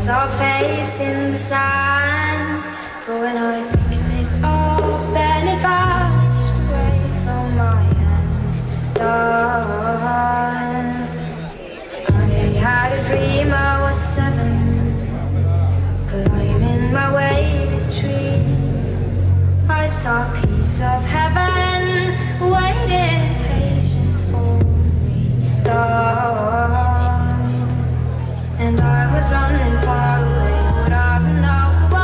saw a face in the sand, but when I picked it up, then it vanished away from my hands. I had a dream I was 7, climbing my way to a tree. I saw a piece of heaven waiting patient for me. And I was running far away, but I ran off the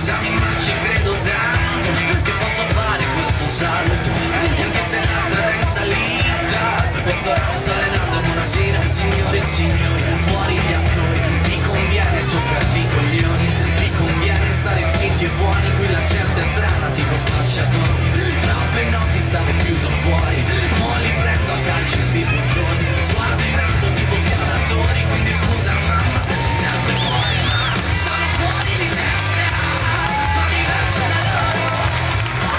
scusami ma ci credo tanto che posso fare questo salto, e anche se la strada è in salita, per questo ramo sto allenando. Buonasera signore e signori, fuori gli attori, vi conviene toccarvi i coglioni, vi conviene stare zitti e buoni, qui la gente è strana tipo spacciatori, troppe notti stavo chiuso fuori, mo li prendo a calci sti portoni, sguardo in alto tipo scalatori, quindi scusa mamma se sono sempre fuori, ma sono fuori di testa, ma diverso da loro,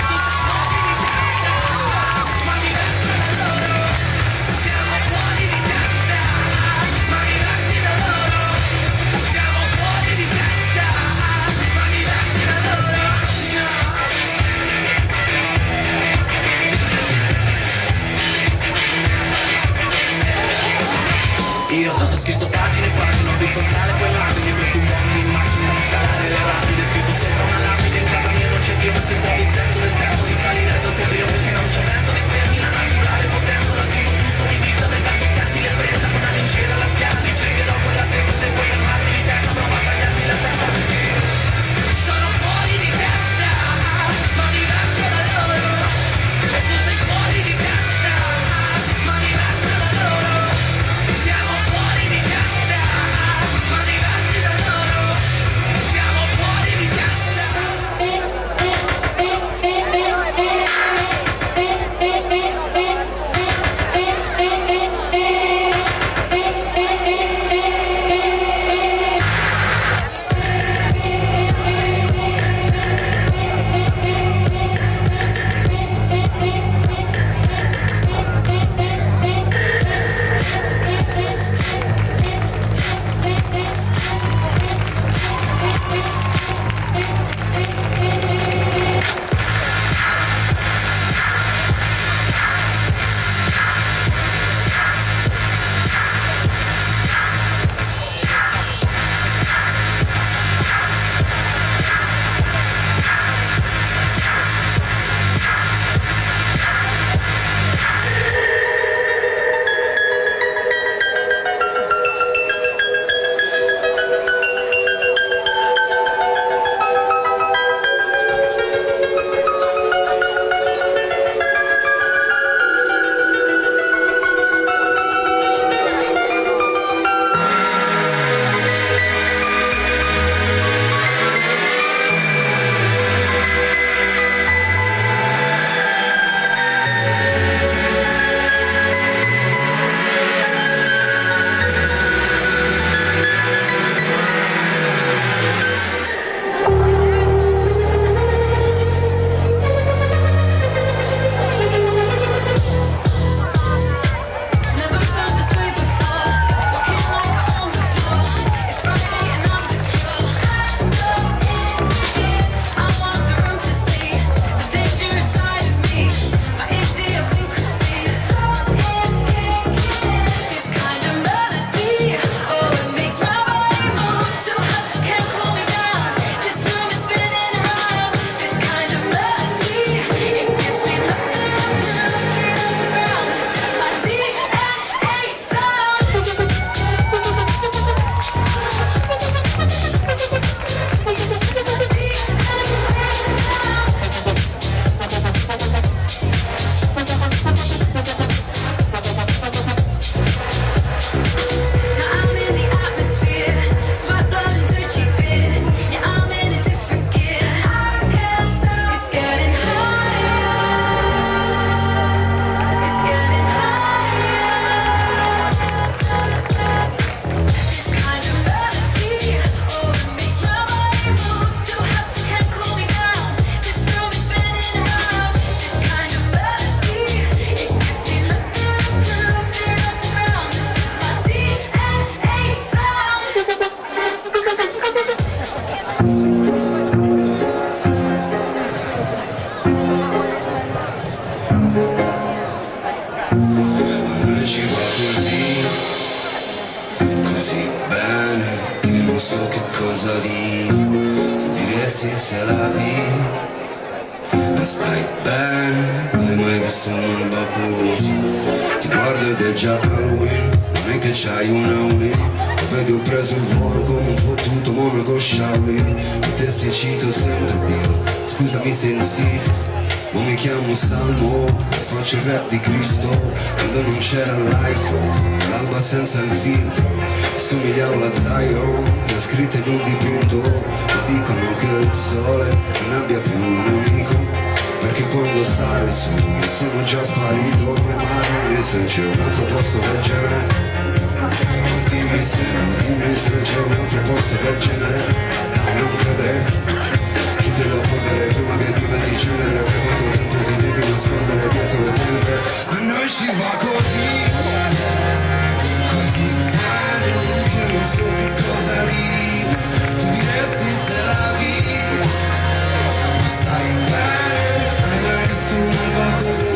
tu sei fuori di testa, ma diverso da loro, siamo fuori di testa, ma diversi da loro, siamo fuori di testa, ma diversi da loro. Io ho scritto pagine e pagine, ho visto sale quel lapide, questi uomini in macchina non scalare le rapide, scritto sopra una lapide, in casa mia non c'è Dio, ma se trovi il senso del tempo di salire ad alto brio, che non c'è vento di fermi, la naturale potenza, dal punto giusto di vista del vento senti le presa, con una lincera alla schiena, ricercherò quell'altezza, se puoi fermarmi di testa, prova a tagliarmi la testa, perché sono fuori di testa, ma diverso da loro, e tu sei fuori di testa, ma diverso da loro, siamo fuori di testa, ma diversi da loro, siamo fuori di testa. so che cosa dire, tu diresti se la vi, ma stai bene, hai mai visto un'alba così? Ti guardo ed è già Halloween, non è che c'hai un all-in, vedi ho preso il volo come un fottuto monaco Shaolin. I testi cito sempre Dio, scusami se insisto. Non mi chiamo Salmo, faccio il rap di Cristo. Quando non c'era l'iPhone, l'alba senza il filtro, somigliavo a Zion, le scritte in un dipinto. Ma dicono che il sole non abbia più un amico, perché quando sale su io sono già sparito. Ma dimmi se c'è un altro posto del genere, dimmi se no, dimmi se c'è un altro posto del genere. Dai, non credere, chi te lo può vedere prima che diventi cenere? Per quanto tempo ti devi nascondere dietro le tenebre? A noi ci va così, così bene, che non so che cosa dire. Tu diresti se la vivi, ma stai bene, hai mai visto un vagone?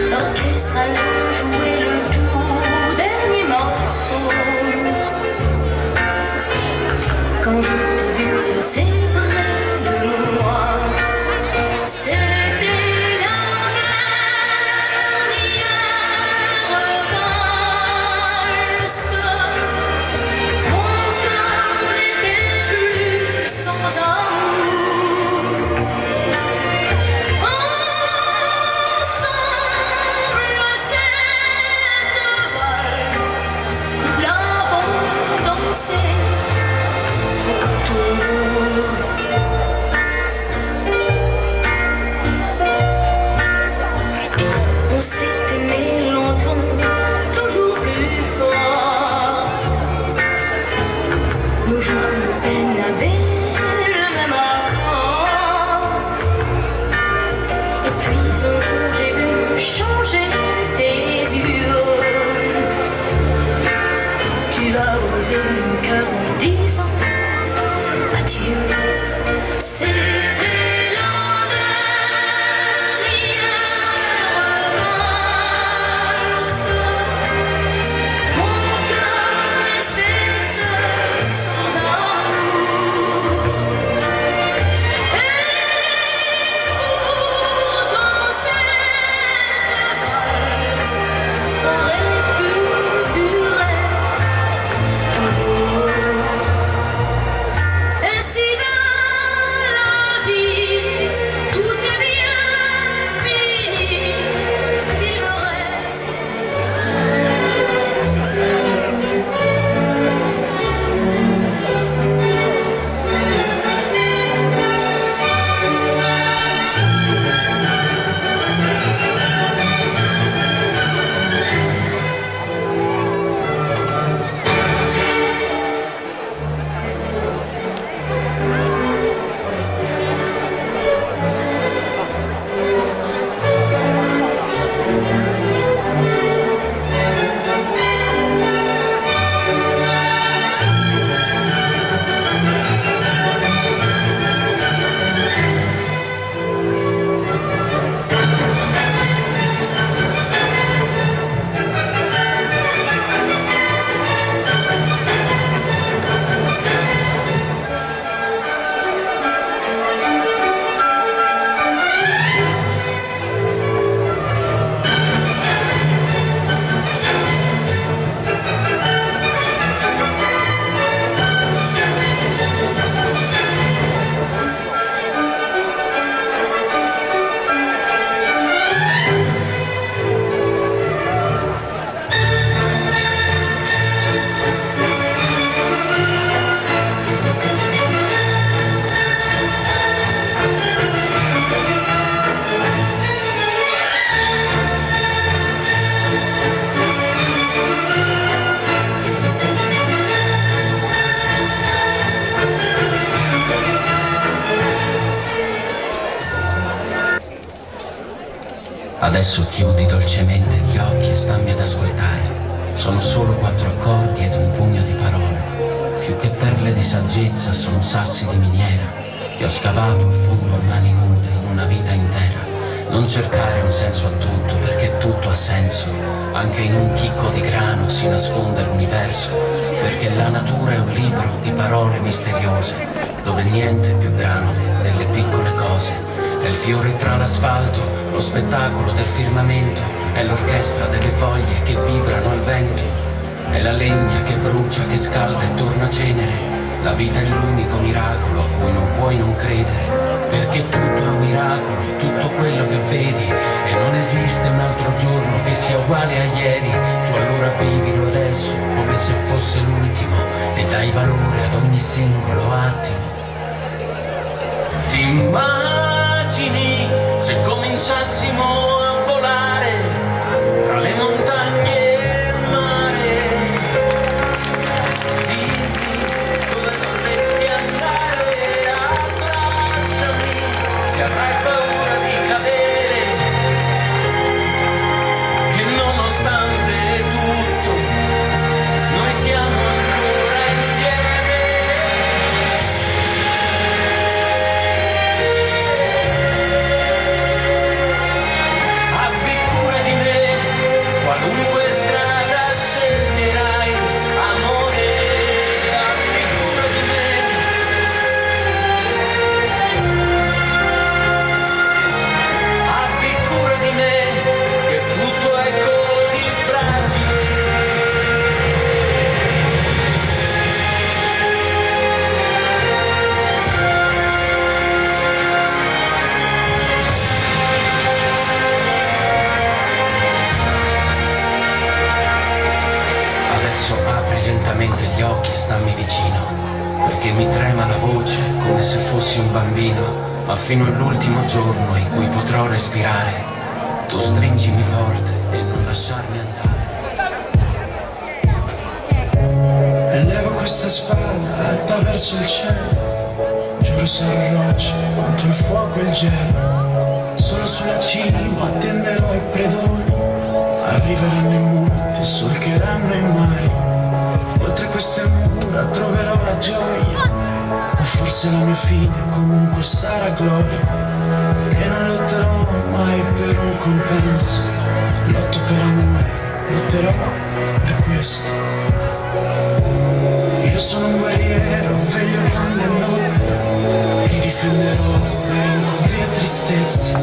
L'orchestre allait jouer le tout dernier morceau. Quand je t'ai vu passer près de moi, c'était la dernière valse. Mon cœur n'était plus sans amour. Ensemble, cette valse, nous l'avons dansée. On s'est aimé longtemps, toujours plus fort. Nos jours, nos peines avaient le même accord. Et puis un jour j'ai vu changer tes yeux. Tu vas briser mon cœur en disant adieu. C'était la dernière valse. Mon cœur restait seul sans amour. Et pourtant cette valse aurait pu durer toujours. Et si dans la vie tout est bien fini, il me reste Adesso chiudi dolcemente gli occhi e stammi ad ascoltare. Sono solo 4 accordi ed un pugno di parole. Più che perle di saggezza sono sassi di miniera che ho scavato a fondo a mani nude in una vita intera. Non cercare un senso a tutto, perché tutto ha senso. Anche in un chicco di grano si nasconde l'universo, perché la natura è un libro di parole misteriose, dove niente è più grande delle piccole cose. È il fiore tra l'asfalto, lo spettacolo del firmamento, è l'orchestra delle foglie che vibrano al vento, è la legna che brucia, che scalda e torna cenere. La vita è l'unico miracolo a cui non puoi non credere, perché tutto è un miracolo, tutto quello che vedi, e non esiste un altro giorno che sia uguale a ieri. Tu allora vivilo adesso come se fosse l'ultimo e dai valore ad ogni singolo attimo. Ti immagini se cominciassimo a volare tra le montagne e il mare? Dimmi dove vorresti andare, abbracciami se avrai paura di cadere, che nonostante tutto noi siamo ancora insieme. Abbi cura di me, qualunque strada sceglierai, amore, abbi cura di me. Abbi cura di me, che tutto è così fragile. Adesso apri lentamente gli occhi e stammi vicino, perché mi trema la voce come se fossi un bambino, ma fino all'ultimo giorno in cui potrò respirare, tu stringimi forte e non lasciarmi andare. E levo questa spada alta verso il cielo, giuro sarò rocce contro il fuoco e il gelo. Solo sulla cima tenderò i predoni, arriveranno i monti, solcheranno i mari. Oltre queste mura troverò la gioia, o forse la mia fine comunque sarà gloria. E non lotterò mai per un compenso, lotto per amore, lotterò per questo. Io sono un guerriero, veglio grande notte, ti difenderò da incubi e tristezze,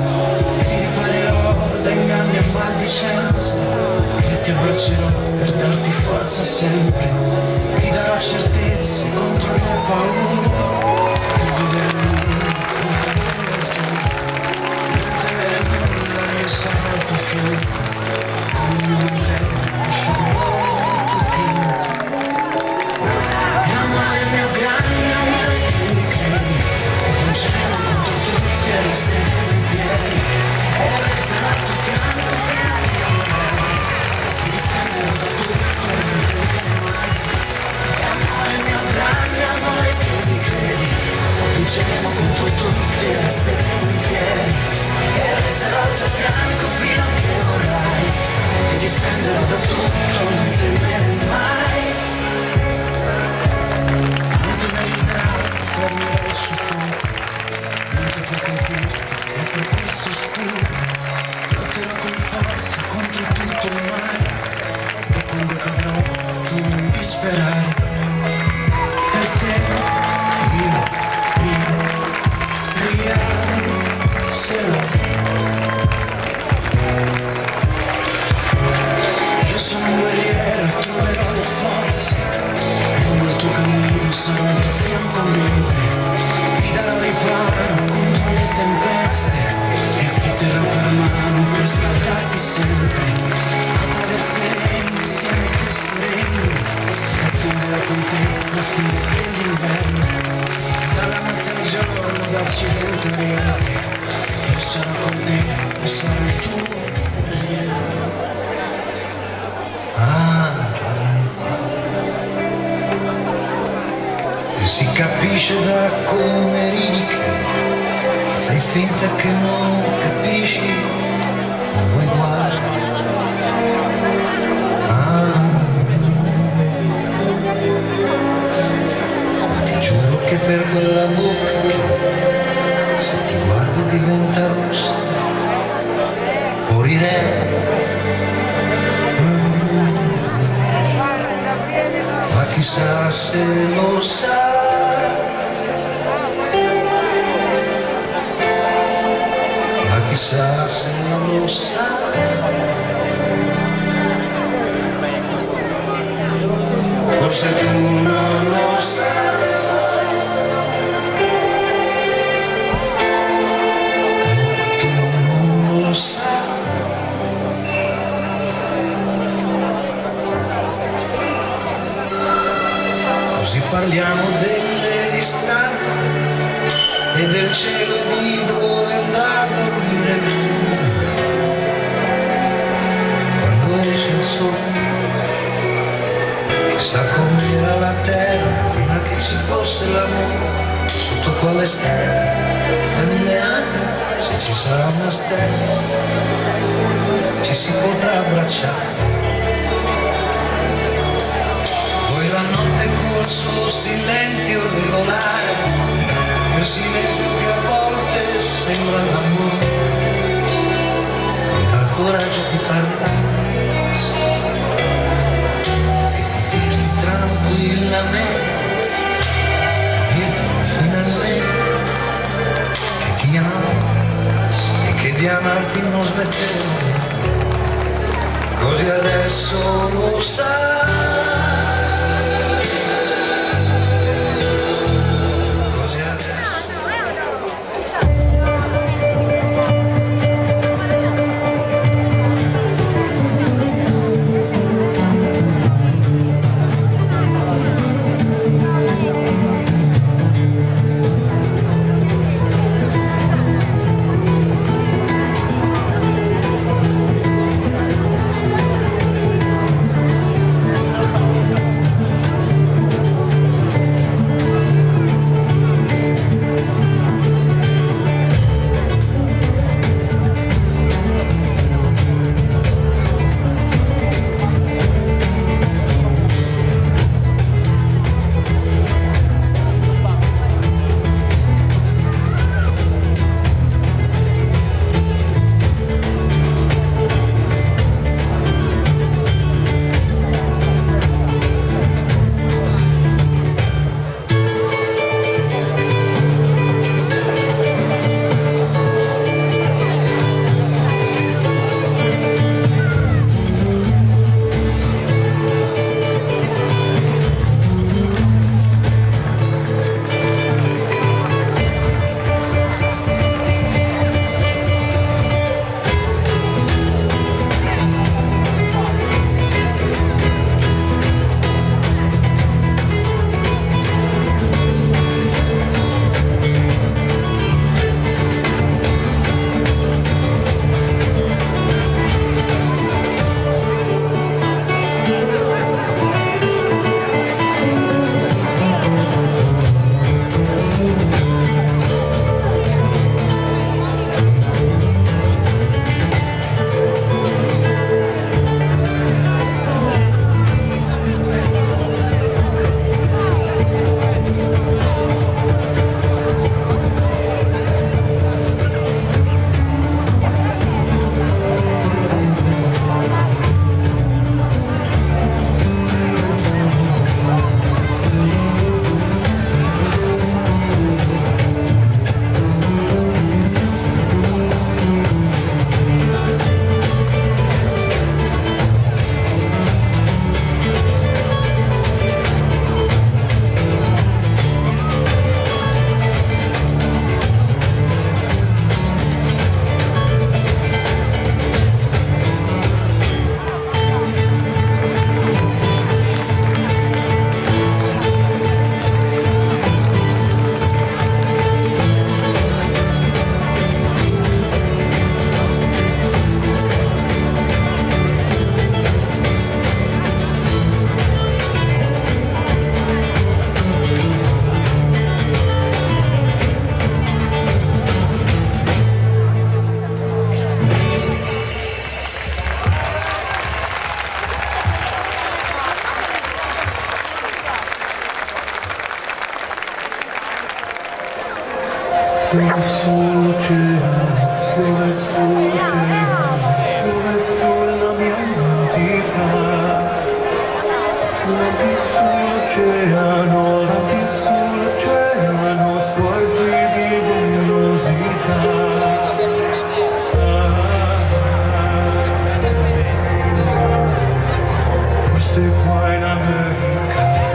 ti riparerò da inganni e maldicenze, e ti abbraccerò per darti forza sempre, ti darò certezze contro le paure, per vedere il mondo oltre che non temere nulla, io sarò al tuo fianco, con il mio mantello asciugherò il tuo pianto. E amore mio grande amore, che mi credi, non c'ero contro tutti e resteremo in piedi, e resterò al tuo fianco fino a che vorrai, ti difenderò da tutto, non temere mai. E amore mio grande amore, che mi credi, vinceremo contro tutti e resteremo in piedi, e resterò al tuo fianco fino a che vorrai, ti difenderò da tutto, non temere mai. Non temere il drago, fermerò il suo fuoco, niente può colpirti, è per questo scuro, lotterò con forza contro tutto il male, e quando cadrò tu non disperare, per te io mi rialzerò. Io sono un guerriero e troverò le forze, lungo il tuo cammino sarò al tuo fianco mentre ti darò riparo contro le tempeste, e ti terrò per mano per scaldarti sempre. Attraverseremo insieme questo regno, e attenderò con te la fine dell'inverno, dalla notte al giorno, da occidente a oriente, io sarò con te, io sarò il tuo guerriero. E si capisce da come ridi che fai finta che non capisci, non vuoi guardare. Ma ti giuro che per quella bocca che se ti guardo diventa rossa, morirei. Ma chissà se lo sa, ma chissà se non lo sa. forse tu non lo sai. Tu non lo sai. Così parliamo delle distanze e del cielo di dove andrà a dormire lui quando esce il sole. Chissà com'era la terra prima che ci fosse l'amore, sotto quale stella, tra 1000 anni, se ci sarà una stella, ci si potrà abbracciare. Poi la notte col suo silenzio regolare, quel silenzio che a volte sembra l'amore, mi dà il coraggio di parlare e di dirgli tranquillamente, dirgli finalmente che ti amo e che di amarti non smetterò, così adesso lo sai. Dove sull'oceano, dove sull'oceano, dove sulla mia identità. Lampi sull'oceano, squarci di luminosità. Forse qua in America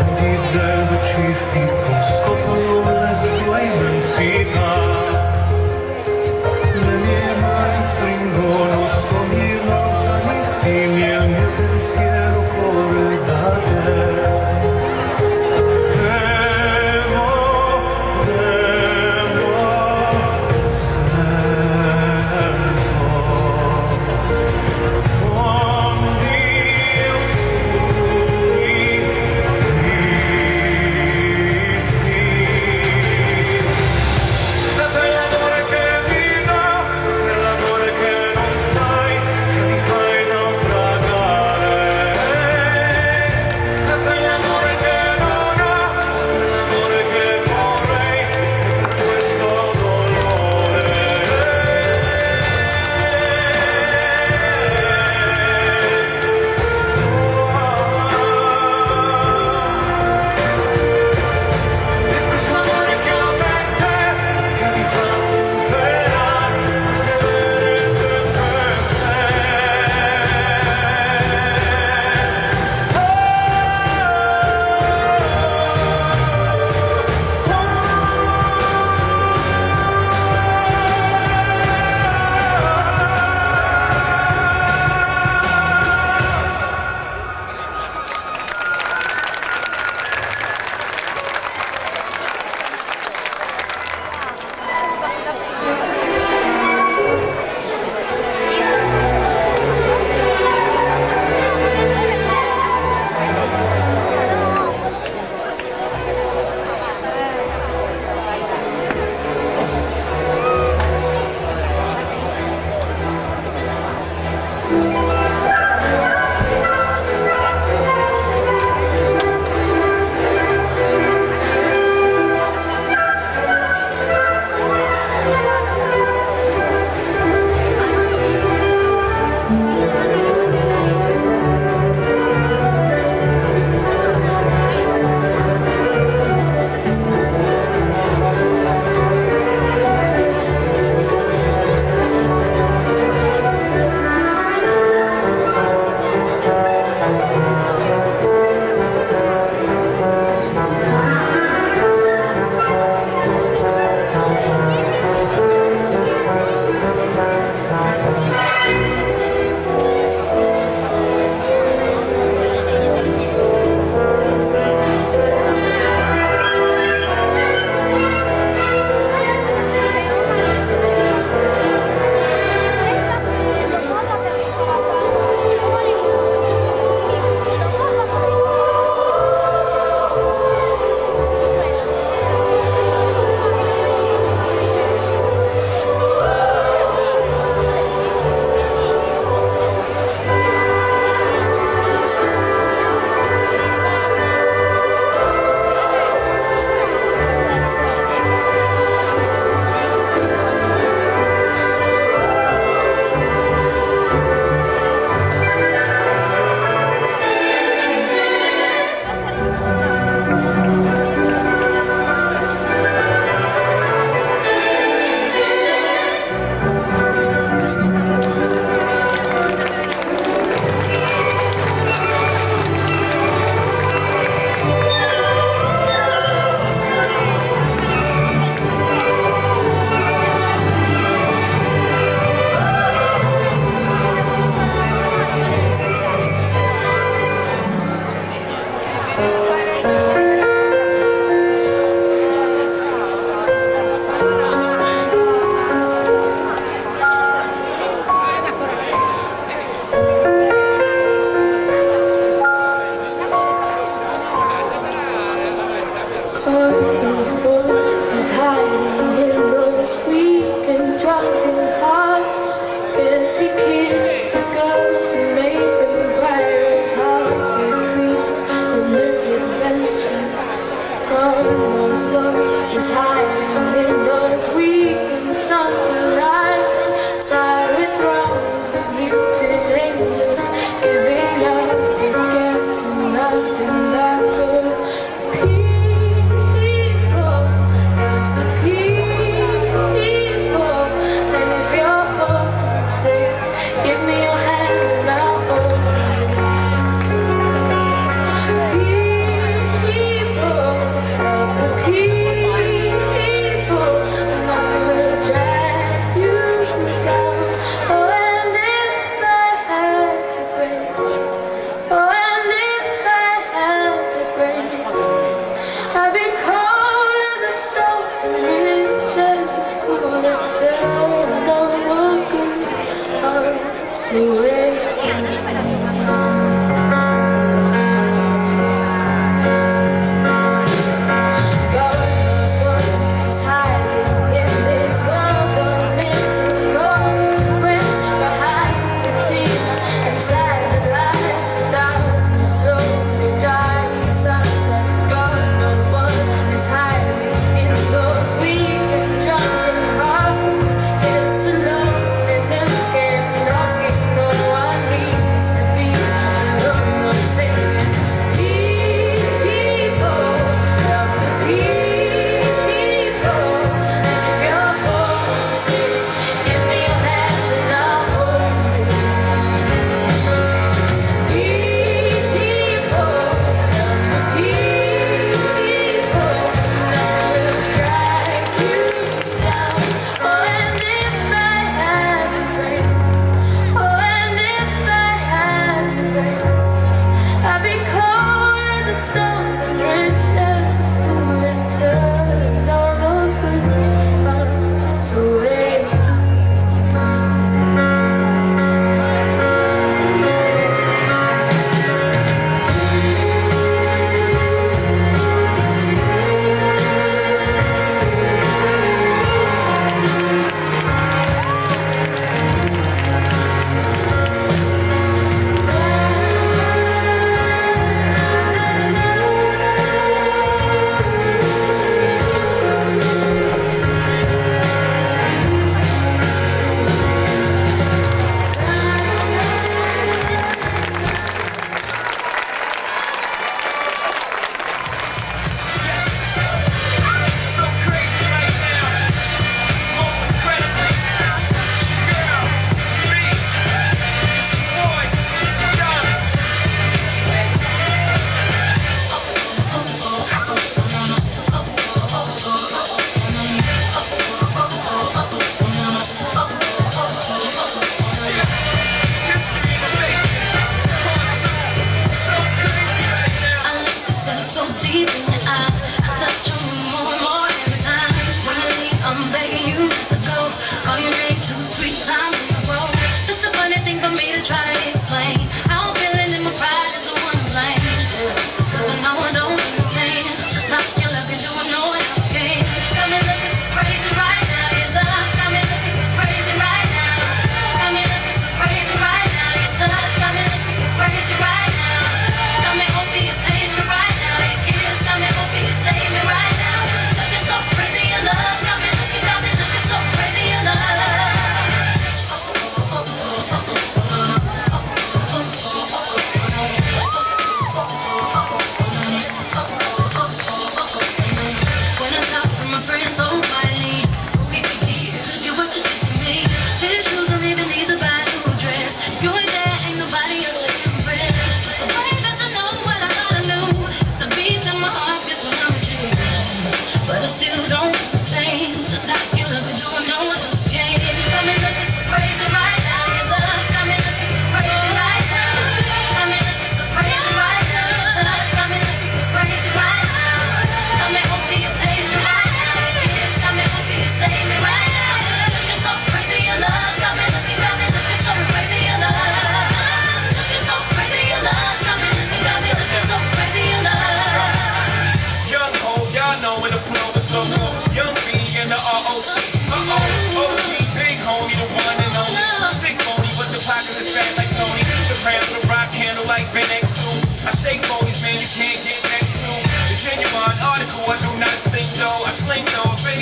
drunken hearts. Guess he kissed the girls and made them pirates, half-faced queens of misadventure. God knows what is hiding in those weak and sunken eyes. Fiery thrones of muted angels, giving love but getting nothing back. Give me your hand and I'll hold it. People, help the people. Nothing will drag you down. Oh, and if I had to break, oh, and if I had to break, I'd be cold as a stone, rich as a fool until no was good. To wait. God knows what is hiding in this world, don't need to consequence behind the tears, inside the lights, 1,000 slowly dying sunsets. God knows what is hiding in those weak and drunken hearts. It's the loneliness, scared knocking. No one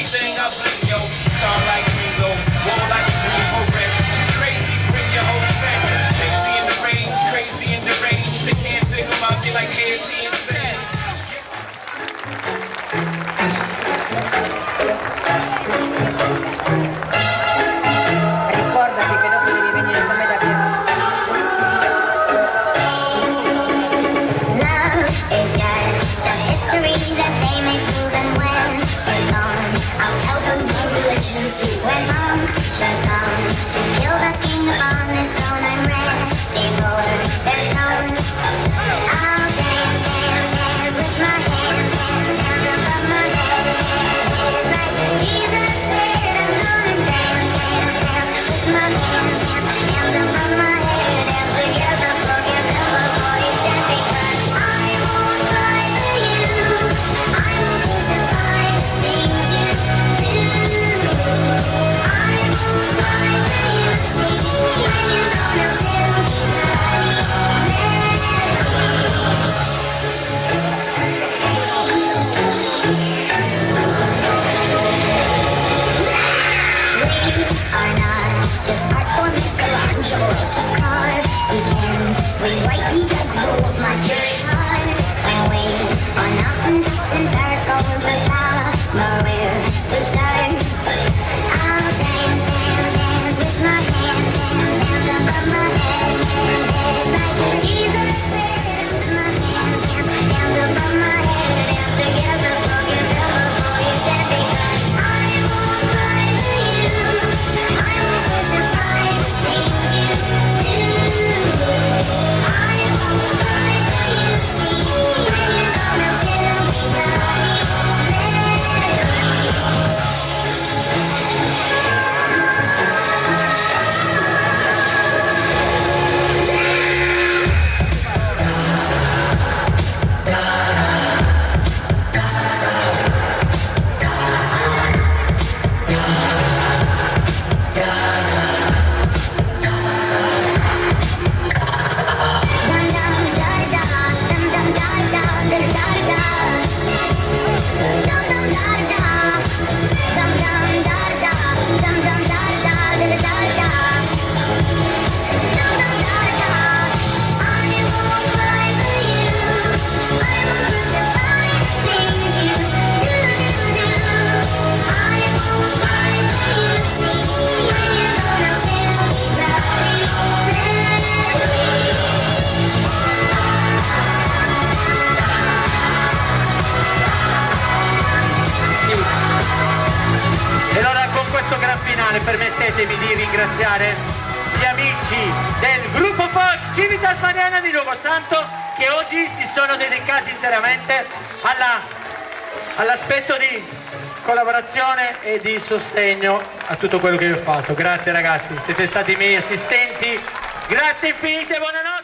everything I bling, yo. Star like Ringo, war like a green for red. Crazy, bring your whole set. Crazy in the range, crazy in the range. They can't think about me like KFC and Sand. Ricordati che dopo devi venire con me da Piero. Love is just a history that they may prove, and when we're gone, I'll tell them the religions. When punctures come to kill the king upon his throne, I'm ready for their stone. I'll dance, dance, dance with my hands, hands, hands above my head. Like Jesus said, I'm gonna dance, dance, dance with my hands, hands, hands above my head. Dance together, forget them before you stand, because I won't cry for you. I won't crucify the things you do. I won't cry for you. See, when you're gonna feel we are not just art for Michelangelo to carve. We can't rewrite the aggro of my fury's heart. When we on mountaintops in Paris, going for power, Maria to turn. I'll dance, dance, dance with my hands, hands, hands above my head. Like Jesus said, with my hands, hands, hands above my head. Dance together, forget them before you stand, because I won't cry for you. I won't crucify the things you do. I won't cry for you. See, when you're gonna feel me die. E allora con questo gran finale permettetemi di ringraziare gli amici del gruppo folk Civitas Mariana di Luogosanto, che oggi si sono dedicati interamente all'aspetto di collaborazione e di sostegno a tutto quello che vi ho fatto. Grazie ragazzi, siete stati i miei assistenti, grazie infinite, buonanotte.